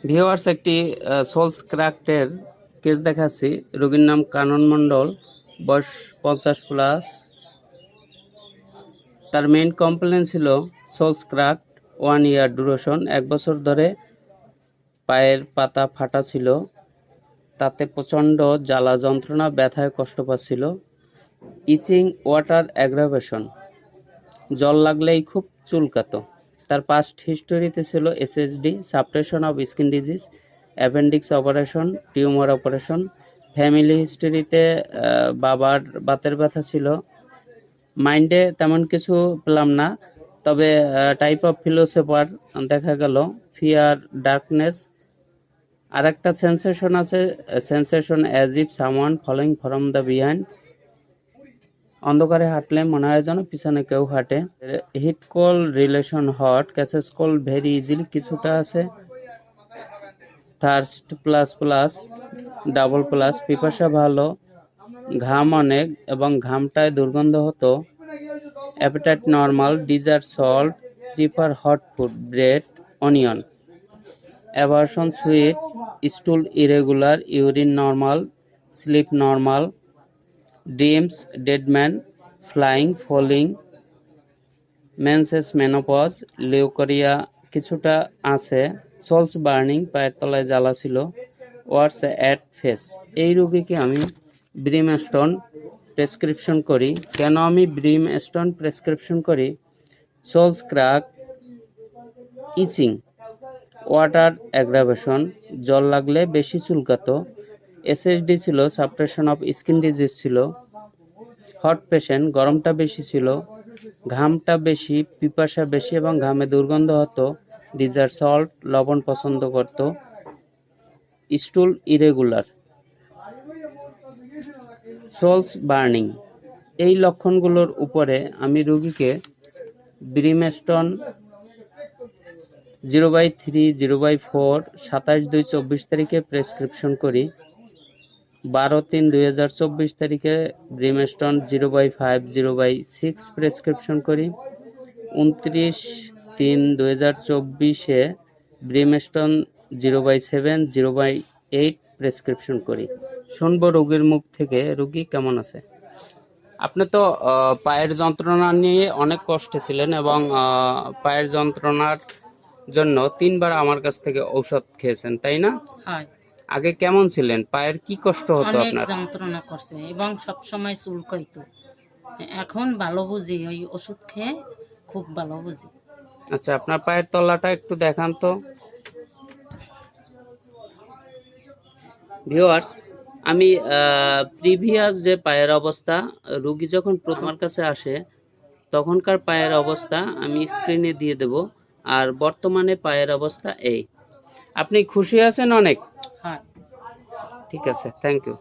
Viewers, একটি sols ক্র্যাকটের case দেখাচ্ছি। রোগীর নাম কানন মণ্ডল, বয়স 50+। তার মেইন কমপ্লেন ছিল সোলস ক্র্যাকড, 1 ইয়ার ডিউরেশন, 1 বছর ধরে পায়ের পাতা ফাটা ছিল, তাতে প্রচণ্ড জ্বালা যন্ত্রণা, ব্যথায় কষ্ট পাচ্ছিল, ইচিং, ওয়াটার অ্যাগ্রাভেশন, জল লাগলেই খুব চুলকাতো। তার পাস্ট হিস্টোরিতে ছিল SSD, suppression of skin disease, appendix operation, tumour operation. Family হিস্টোরিতে বাবার বাতের ব্যথা ছিল। মাইন্ডে তেমন কিছু পেলাম না, তবে টাইপ অফ ফিলোসোফার দেখা গেল, ফিয়ার, ডার্কনেস। আর একটা সেন্সেশন আছে, sensation as if someone following from the behind. অন্ধকারে হাঁটলে মনে হয় যেন পিছনে কেউ হাঁটে। Heat cold relation hot, catches cold very easily কিছুটা আছে। Thirst plus plus double plus, পিপাসা ভালো, ঘাম অনেক এবং ঘামটায় দুর্গন্ধ হতো। Appetite normal, desire salt, prefer hot food, bread, onion. Aversion sweet, stool irregular, urine normal, sleep normal, dreams, dead man, flying, falling, menses, menopause, leucorrhoea কিছুটা আছে। সোলস বার্নিং, পায়ের তলায় জ্বালা ছিল। ওয়ার্স অ্যাট ফেস। এই রোগীকে আমি ব্রিমস্টোন প্রেসক্রিপশন করি। কেন আমি ব্রিমস্টোন প্রেসক্রিপশন করি? সোলস ক্র্যাক, ইচিং, ওয়াটার অ্যাগ্রাভেশন, জল লাগলে বেশি চুলকাতো, এসএসডি ছিল, সাপ্রেশন অফ স্কিন ডিজিজ ছিল, হট পেশেন্ট, গরমটা বেশি ছিল, ঘামটা বেশি, পিপাসা বেশি এবং ঘামে দুর্গন্ধ হতো, ডিজার সল্ট, লবণ পছন্দ করত, স্টুল ইরেগুলার, সোলস বার্নিং। এই লক্ষণগুলোর উপরে আমি রোগীকে ব্রিমস্টোন 0/3, 0/4, 27/2/24 তারিখে প্রেসক্রিপশন করি। 12/3/2024 তারিখে ব্রিমস্টোন 0/5, 0/6 প্রেসক্রিপশন করি। 29/3/2024 ব্রিমস্টোন 0/7, 0/8 প্রেসক্রিপশন করি। শুনবো রোগীর মুখ থেকে রোগী কেমন আছে। আপনি তো পায়ের যন্ত্রণা নিয়ে অনেক কষ্টে ছিলেন এবং পায়ের যন্ত্রণার জন্য 3 বার আমার কাছ থেকে ঔষধ খেয়েছেন, তাই না? হয়। আগে কেমন ছিলেন? পায়ের কি কষ্ট হতো অনেক আপনার? যন্ত্রণা করছে এবং সব সময় চুলকাইতো। এখন ভালো বুঝি, ওই ওষুধ খেয়ে খুব ভালো বুঝি। আচ্ছা, আপনার পায়ের তলাটা একটু দেখান তো। ভিউয়ার্স, আমি প্রিভিয়াস যে পায়ের অবস্থা, রোগী যখন প্রথম আমার কাছে আসে তখনকার পায়ের অবস্থা আমি স্ক্রিনে দিয়ে দেব। আর বর্তমানে পায়ের অবস্থা এই। আপনি খুশি আছেন অনেক? হয়। ঠিক আছে, থ্যাংক ইউ।